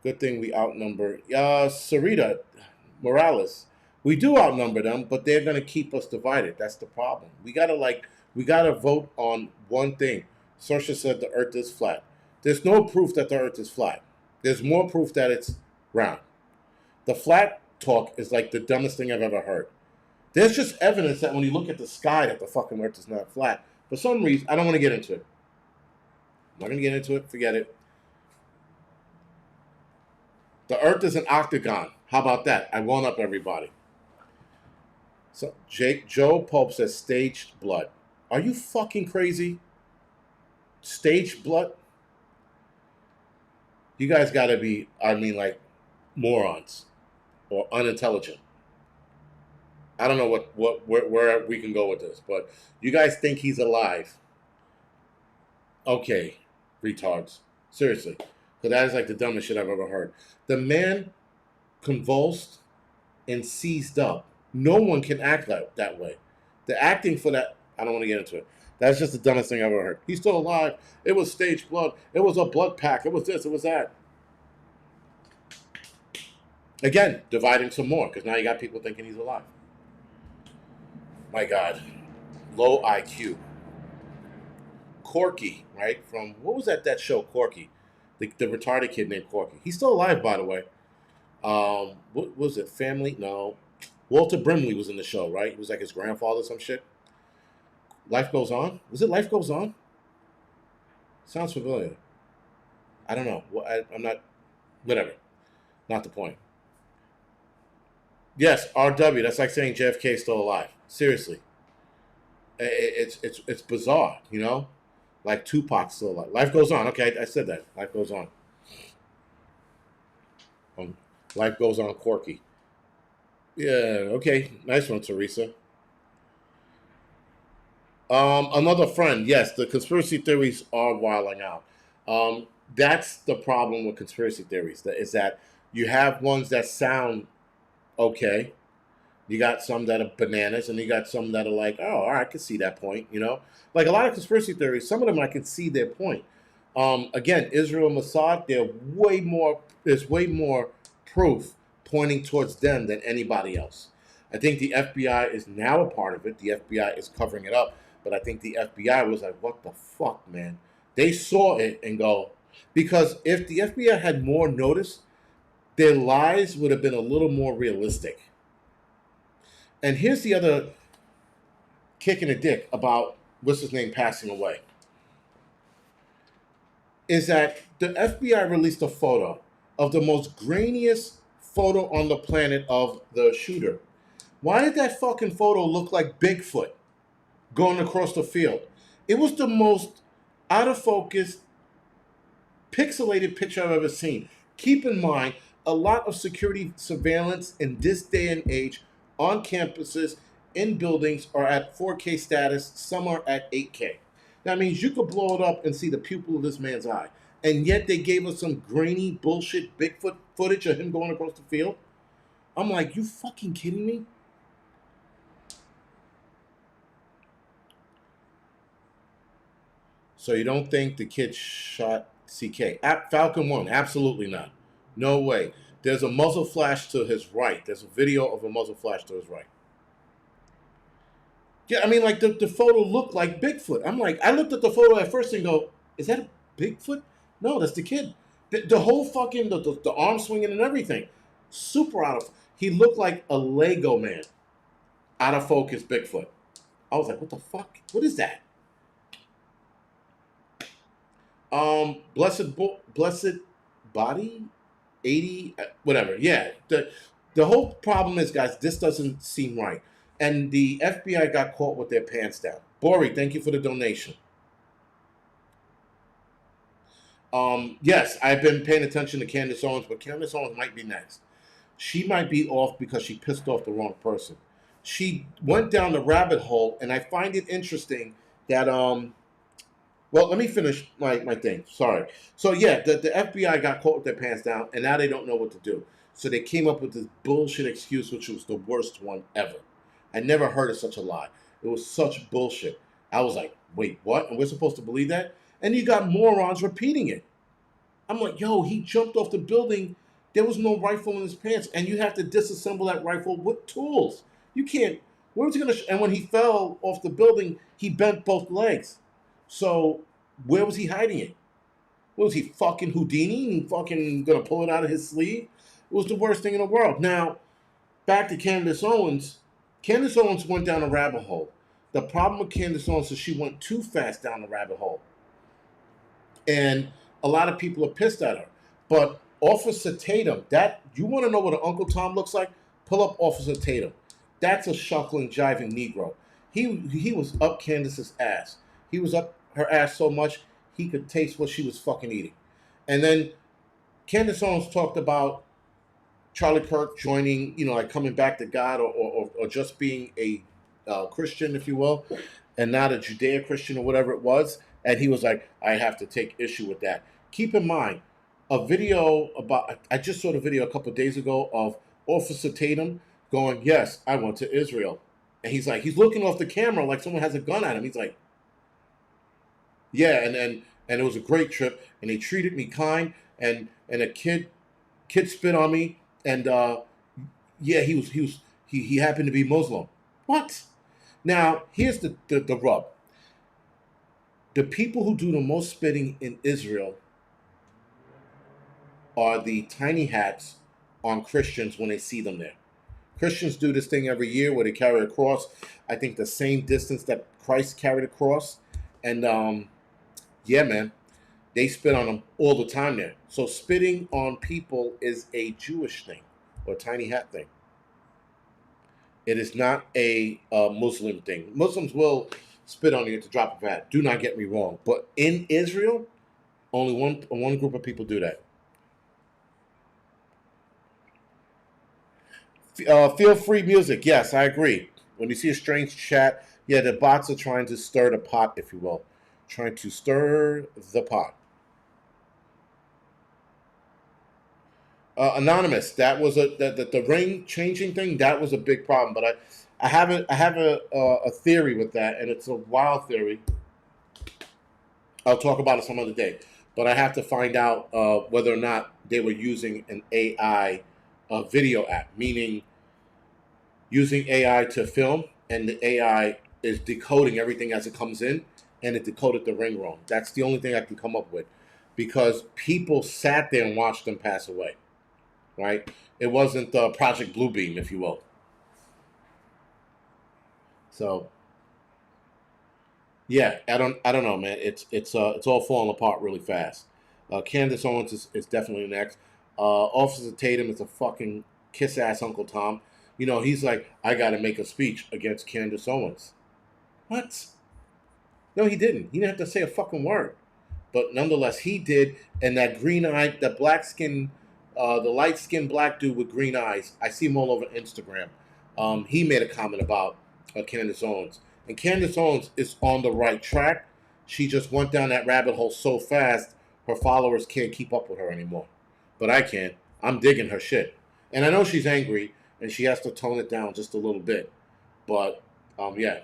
[SPEAKER 1] Good thing we outnumber. Sarita Morales. We do outnumber them, but they're gonna keep us divided. That's the problem. We gotta vote on one thing. Saoirse said the Earth is flat. There's no proof that the Earth is flat. There's more proof that it's round. The flat talk is like the dumbest thing I've ever heard. There's just evidence that when you look at the sky that the fucking Earth is not flat. For some reason, I don't want to get into it. I'm not going to get into it. Forget it. The Earth is an octagon. How about that? I wound up everybody. So Joe Pope says staged blood. Are you fucking crazy? Staged blood? You guys got to be, like morons or unintelligent. I don't know where we can go with this, but you guys think he's alive. Okay, retards. Seriously. Because that is like the dumbest shit I've ever heard. The man convulsed and seized up. No one can act that way. The acting for that, I don't want to get into it. That's just the dumbest thing I've ever heard. He's still alive. It was staged blood. It was a blood pack. It was this. It was that. Again, dividing some more, because now you got people thinking he's alive. My God. Low IQ. Corky, right? From, what was that show, Corky? The retarded kid named Corky. He's still alive, by the way. What was it? Family? No. Walter Brimley was in the show, right? He was like his grandfather or some shit. Life Goes On? Was it Life Goes On? Sounds familiar. I don't know. I'm not... Whatever. Not the point. Yes, RW. That's like saying JFK is still alive. Seriously. It's bizarre, Like Tupac's still alive. Life Goes On. Okay, I said that. Life Goes On. Life Goes On, Corky. Yeah, okay. Nice one, Teresa. Another friend. Yes, the conspiracy theories are wilding out. That's the problem with conspiracy theories. Is that you have ones that sound okay. You got some that are bananas, and you got some that are like, oh, all right, I can see that point, Like a lot of conspiracy theories, some of them I can see their point. Again, Israel and Mossad, there's way more proof pointing towards them than anybody else. I think the FBI is now a part of it. The FBI is covering it up. But I think the FBI was like, what the fuck, man? They saw it and go, because if the FBI had more notice, their lies would have been a little more realistic. And here's the other kick in the dick about what's his name passing away. Is that the FBI released a photo of the most grainiest photo on the planet of the shooter. Why did that fucking photo look like Bigfoot going across the field? It was the most out of focus, pixelated picture I've ever seen. Keep in mind, a lot of security surveillance in this day and age on campuses, in buildings, are at 4K status. Some are at 8K. That means you could blow it up and see the pupil of this man's eye. And yet they gave us some grainy bullshit Bigfoot footage of him going across the field. I'm like, you fucking kidding me? So you don't think the kid shot CK? Falcon 1, absolutely not. No way. There's a muzzle flash to his right. There's a video of a muzzle flash to his right. Yeah, I mean, like, the photo looked like Bigfoot. I'm like, I looked at the photo at first and go, is that a Bigfoot? No, that's the kid. The whole fucking, the arm swinging and everything. Super out of, he looked like a Lego man. Out of focus Bigfoot. I was like, what the fuck? What is that? Blessed Body? 80, whatever. Yeah. The whole problem is, guys, this doesn't seem right. and the FBI got caught with their pants down. Bori, thank you for the donation. Yes, I've been paying attention to Candace Owens, but Candace Owens might be next. She might be off because she pissed off the wrong person. She went down the rabbit hole, and I find it interesting that well, let me finish my thing. Sorry. So yeah, the FBI got caught with their pants down, and now they don't know what to do. So they came up with this bullshit excuse, which was the worst one ever. I never heard of such a lie. It was such bullshit. I was like, wait, what? And we're supposed to believe that? And you got morons repeating it. I'm like, yo, he jumped off the building. There was no rifle in his pants, and you have to disassemble that rifle with tools. You can't. Where was he gonna? And when he fell off the building, he bent both legs. So where was he hiding it? What was he, fucking Houdini and fucking gonna pull it out of his sleeve? It was the worst thing in the world. Now, back to Candace Owens. Candace Owens went down a rabbit hole. The problem with Candace Owens is she went too fast down the rabbit hole. And a lot of people are pissed at her. But Officer Tatum, that you want to know what an Uncle Tom looks like? Pull up Officer Tatum. That's a shuckling, jiving Negro. He was up Candace's ass. He was up her ass so much he could taste what she was fucking eating. And then Candace Owens talked about Charlie Kirk joining, like coming back to God, or just being a Christian, if you will, and not a Judeo-Christian or whatever it was. And he was like, I have to take issue with that. Keep in mind, I just saw the video a couple of days ago of Officer Tatum going, yes, I went to Israel. And he's looking off the camera like someone has a gun at him. He's like, yeah, and it was a great trip, and they treated me kind, and a kid spit on me, and yeah, he happened to be Muslim. What? Now, here's the rub. The people who do the most spitting in Israel are the tiny hats on Christians when they see them there. Christians do this thing every year where they carry a cross, I think the same distance that Christ carried a cross. And yeah, man, they spit on them all the time there. So spitting on people is a Jewish thing or a tiny hat thing. It is not a Muslim thing. Muslims will spit on you to drop a hat. Do not get me wrong. But in Israel, only one group of people do that. Feel free music. Yes, I agree. When you see a strange chat, yeah, the bots are trying to stir the pot, if you will. Trying to stir the pot. Anonymous, that was the ring changing thing. That was a big problem. But I have a theory with that, and it's a wild theory. I'll talk about it some other day. But I have to find out whether or not they were using an AI video app, meaning using AI to film, and the AI is decoding everything as it comes in, and it decoded the ring wrong. That's the only thing I can come up with, because people sat there and watched them pass away, right? It wasn't Project Bluebeam, if you will. So, yeah, I don't know, man. It's all falling apart really fast. Candace Owens is definitely next. Officer Tatum is a fucking kiss ass Uncle Tom. He's like, I got to make a speech against Candace Owens. What? No, he didn't. He didn't have to say a fucking word. But nonetheless, he did. And that green-eyed, the light-skinned black dude with green eyes, I see him all over Instagram. He made a comment about Candace Owens. And Candace Owens is on the right track. She just went down that rabbit hole so fast, her followers can't keep up with her anymore. But I can. I'm digging her shit. And I know she's angry, and she has to tone it down just a little bit. But, yeah.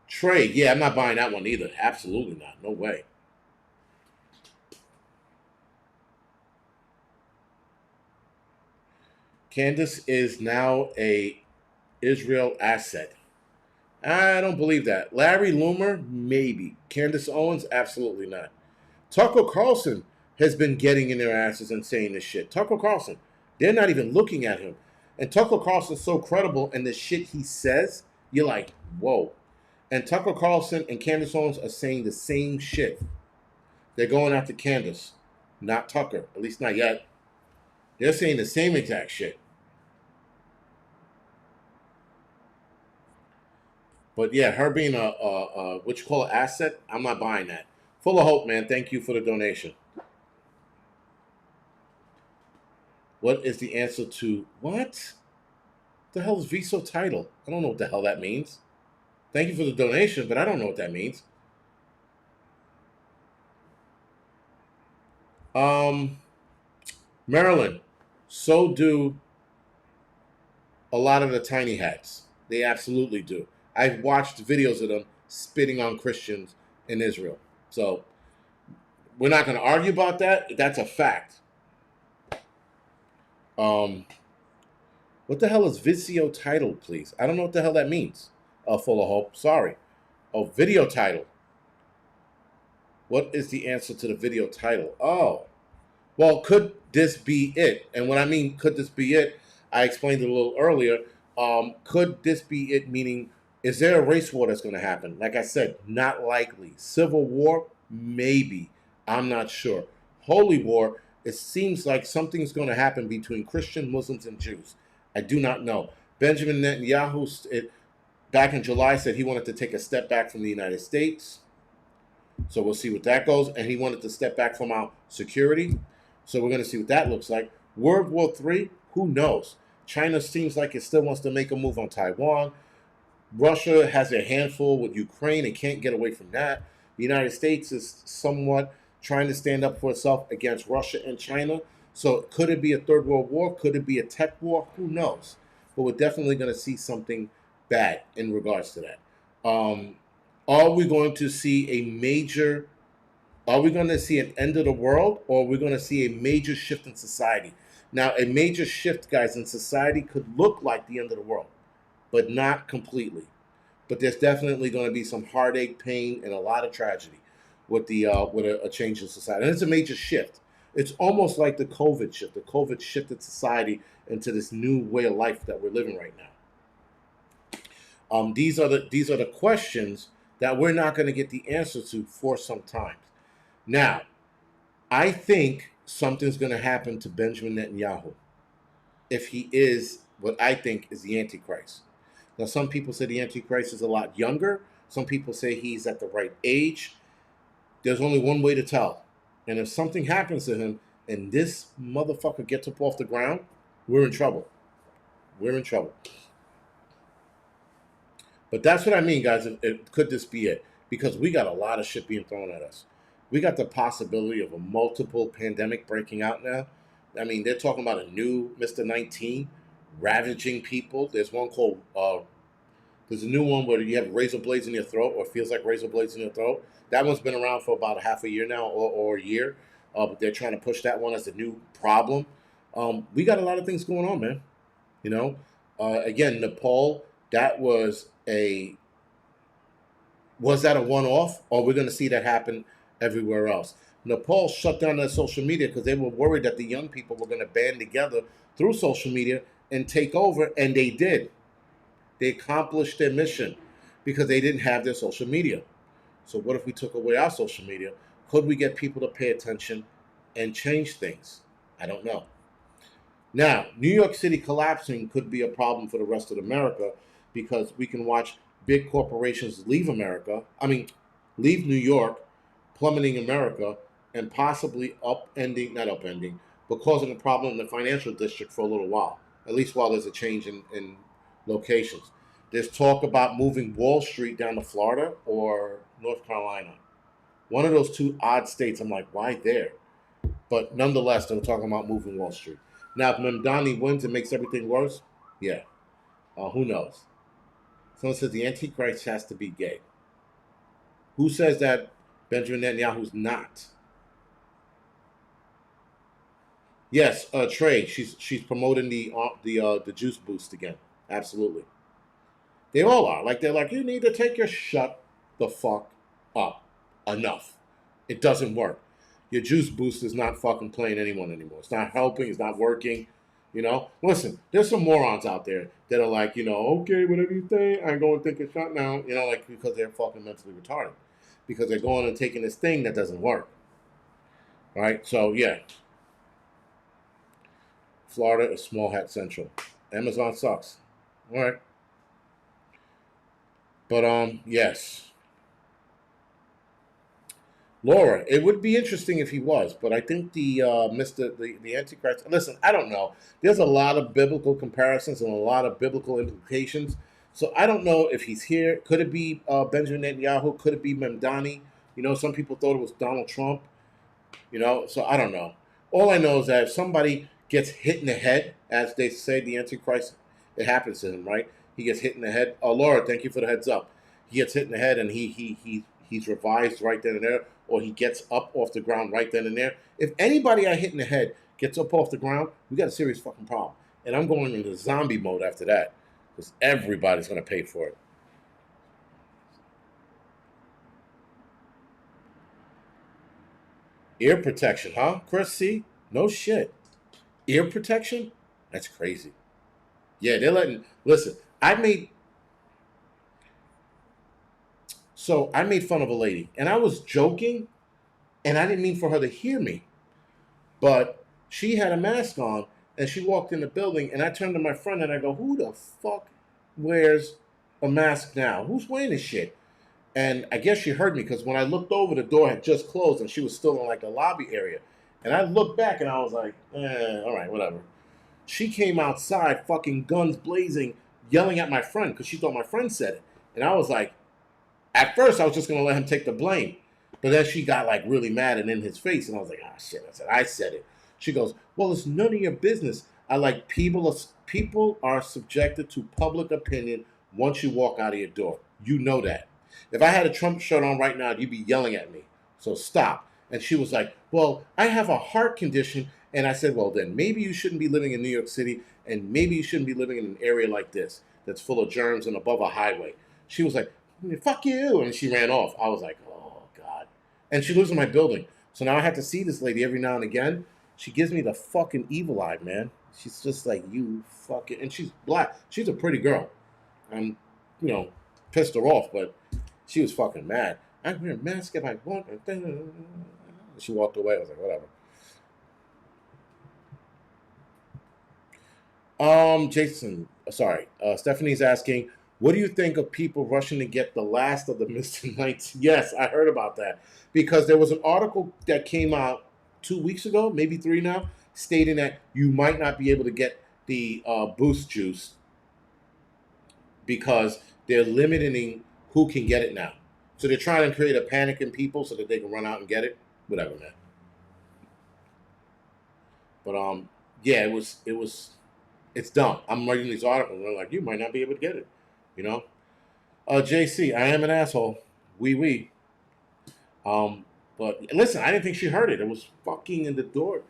[SPEAKER 1] Trey, yeah, I'm not buying that one either. Absolutely not. No way. Candace is now a Israel asset. I don't believe that. Larry Loomer, maybe. Candace Owens, absolutely not. Tucker Carlson has been getting in their asses and saying this shit. Tucker Carlson, they're not even looking at him. And Tucker Carlson's so credible, and the shit he says, you're like, whoa. And Tucker Carlson and Candace Owens are saying the same shit. They're going after Candace. not Tucker. At least not yet. They're saying the same exact shit. But yeah, her being a what you call an asset, I'm not buying that. Full of hope, man. Thank you for the donation. What is the answer to what? The hell is veto title? I don't know what the hell that means. Thank you for the donation, but I don't know what that means. Um, Maryland. So do a lot of the tiny hats. They absolutely do. I've watched videos of them spitting on Christians in Israel. So we're not going to argue about that. That's a fact. Um, what the hell is video title, please? I don't know what the hell that means. Full of hope. Sorry. Oh, video title. What is the answer to the video title? Oh, well, could this be it? And when I mean could this be it, I explained it a little earlier. Could this be it? Meaning, is there a race war that's going to happen? Like I said, not likely. Civil war, maybe. I'm not sure. Holy war, it seems like something's going to happen between Christian, Muslims, and Jews. I do not know. Benjamin Netanyahu, back in July, said he wanted to take a step back from the United States. So we'll see what that goes. And he wanted to step back from our security. So we're going to see what that looks like. World War III, who knows? China seems like it still wants to make a move on Taiwan. Russia has a handful with Ukraine and can't get away from that. The United States is somewhat trying to stand up for itself against Russia and China. So could it be a third world war? Could it be a tech war? Who knows? But we're definitely going to see something bad in regards to that. Are we going to see a major, are we going to see an end of the world, or are we going to see a major shift in society? Now, a major shift, guys, in society could look like the end of the world, but not completely. But there's definitely going to be some heartache, pain, and a lot of tragedy with a change in society. And it's a major shift. It's almost like the COVID shift. The COVID shifted society into this new way of life that we're living right now. These are the questions that we're not going to get the answer to for some time. Now, I think something's going to happen to Benjamin Netanyahu if he is what I think is the Antichrist. Now, some people say the Antichrist is a lot younger. Some people say he's at the right age. There's only one way to tell. And if something happens to him and this motherfucker gets up off the ground, we're in trouble. We're in trouble. But that's what I mean, guys. Could this be it? Because we got a lot of shit being thrown at us. We got the possibility of a multiple pandemic breaking out now. I mean, they're talking about a new Mr. 19 ravaging people. There's one called, there's a new one where you have razor blades in your throat, or feels like razor blades in your throat. That one's been around for about a half a year now, or a year. But they're trying to push that one as a new problem. We got a lot of things going on, man. You know, again, Nepal, that was that a one-off, or we're going to see that happen everywhere else? Nepal shut down their social media because they were worried that the young people were going to band together through social media and take over, and they did. They accomplished their mission because they didn't have their social media. So what if we took away our social media? Could we get people to pay attention and change things? I don't know. Now, New York City collapsing could be a problem for the rest of America because we can watch big corporations leave leave New York, plummeting America, and possibly but causing a problem in the financial district for a little while, at least while there's a change in locations. There's talk about moving Wall Street down to Florida or North Carolina. One of those two odd states. I'm like, why there? But nonetheless, they're talking about moving Wall Street. Now, if Mamdani wins and makes everything worse, yeah, who knows? Someone says the Antichrist has to be gay. Who says that Benjamin Netanyahu's not? Yes, Trey. She's promoting the juice boost again. Absolutely. They all are. They're like, you need to take your shut the fuck up. Enough. It doesn't work. Your juice boost is not fucking playing anyone anymore. It's not helping. It's not working. You know? Listen, there's some morons out there that are like, okay, whatever you say, I'm going to take a shot now. Because they're fucking mentally retarded. Because they're going and taking this thing that doesn't work. All right, so yeah, Florida is small hat central. Amazon sucks. All right, but yes, Laura. It would be interesting if he was, but I think the the Antichrist. Listen, I don't know. There's a lot of biblical comparisons and a lot of biblical implications. So I don't know if he's here. Could it be Benjamin Netanyahu? Could it be Memdani? You know, some people thought it was Donald Trump. You know, so I don't know. All I know is that if somebody gets hit in the head, as they say, the Antichrist, it happens to him, right? He gets hit in the head. Oh, Laura, thank you for the heads up. He gets hit in the head, and he's revised right then and there, or he gets up off the ground right then and there. If anybody I hit in the head gets up off the ground, we got a serious fucking problem. And I'm going into zombie mode after that, because everybody's going to pay for it. Ear protection, huh, Chris? See, no shit. Ear protection? That's crazy. Yeah, they're letting. Listen, I made fun of a lady, and I was joking, and I didn't mean for her to hear me, but she had a mask on, and she walked in the building, and I turned to my friend and I go, "Who the fuck wears a mask now? Who's wearing this shit?" And I guess she heard me because when I looked over, the door had just closed, and she was still in like the lobby area, and I looked back, and I was like, all right, whatever." She came outside, fucking guns blazing, yelling at my friend because she thought my friend said it. And I was like, at first, I was just going to let him take the blame. But then she got like really mad and in his face. And I was like, ah, shit. I said it. She goes, well, it's none of your business. I like people are subjected to public opinion once you walk out of your door. You know that. If I had a Trump shirt on right now, you'd be yelling at me. So stop. And she was like, well, I have a heart condition. And I said, well, then maybe you shouldn't be living in New York City, and maybe you shouldn't be living in an area like this that's full of germs and above a highway. She was like, fuck you. And she ran off. I was like, oh, God. And she lives in my building. So now I have to see this lady every now and again. She gives me the fucking evil eye, man. She's just like, you fucking. And she's black. She's a pretty girl. I'm, you know, pissed her off, but she was fucking mad. I wear a mask if I want. She walked away. I was like, whatever. Jason, sorry. Stephanie's asking, what do you think of people rushing to get the last of the Mr. Knights? Yes, I heard about that. Because there was an article that came out 2 weeks ago, maybe three now, stating that you might not be able to get the boost juice because they're limiting who can get it now. So they're trying to create a panic in people so that they can run out and get it. Whatever, man. But yeah, it's dumb. I'm writing these articles and they're like, you might not be able to get it. You know? JC, I am an asshole. Oui. But listen, I didn't think she heard it. It was fucking in the door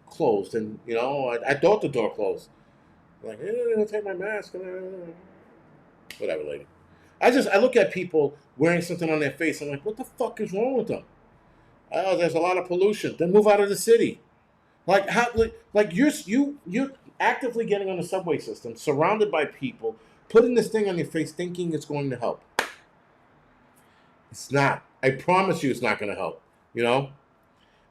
[SPEAKER 1] closed. And, you know, I thought the door closed. Like, I'll take my mask. Whatever, lady. I look at people wearing something on their face. I'm like, what the fuck is wrong with them? Oh, there's a lot of pollution. Then move out of the city. Like how? Like you're actively getting on the subway system, surrounded by people, putting this thing on your face, thinking it's going to help. It's not. I promise you, it's not going to help. You know.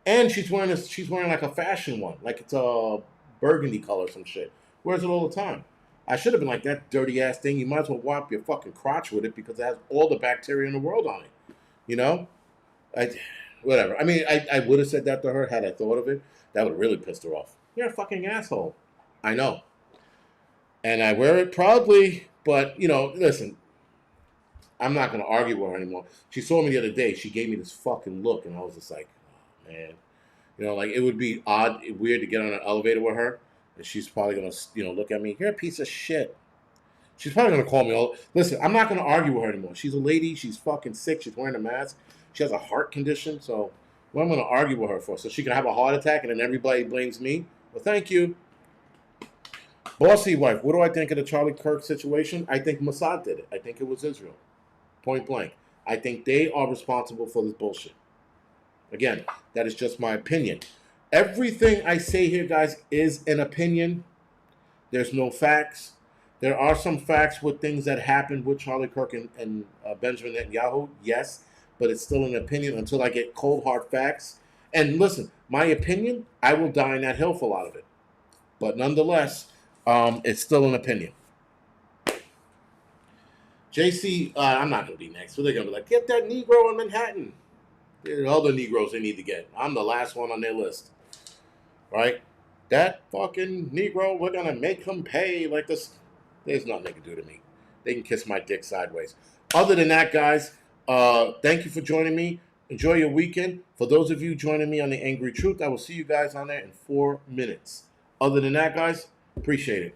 [SPEAKER 1] And she's wearing this. She's wearing like a fashion one, like it's a burgundy color, or some shit. Wears it all the time. I should have been like that dirty ass thing. You might as well wipe your fucking crotch with it because it has all the bacteria in the world on it. You know. I, whatever. I mean, I would have said that to her had I thought of it. That would have really pissed her off. You're a fucking asshole. I know. And I wear it proudly, but, you know, listen, I'm not going to argue with her anymore. She saw me the other day. She gave me this fucking look, and I was just like, oh, man. You know, like, it would be odd, weird to get on an elevator with her, and she's probably going to, you know, look at me. You're a piece of shit. She's probably going to call me. Listen, I'm not going to argue with her anymore. She's a lady. She's fucking sick. She's wearing a mask. She has a heart condition, so what am I going to argue with her for? So she can have a heart attack and then everybody blames me? Well, thank you. Bossy wife, what do I think of the Charlie Kirk situation? I think Mossad did it. I think it was Israel. Point blank. I think they are responsible for this bullshit. Again, that is just my opinion. Everything I say here, guys, is an opinion. There's no facts. There are some facts with things that happened with Charlie Kirk and Benjamin Netanyahu, yes, but it's still an opinion until I get cold hard facts. And listen, my opinion, I will die on that hill for a lot of it. But nonetheless, it's still an opinion. JC, I'm not going to be next. So they're going to be like, get that Negro in Manhattan. There are other Negroes they need to get. I'm the last one on their list. Right? That fucking Negro, we're going to make him pay like this. There's nothing they can do to me. They can kiss my dick sideways. Other than that, guys, thank you for joining me. Enjoy your weekend. For those of you joining me on The Angry Truth, I will see you guys on there in 4 minutes. Other than that, guys, appreciate it.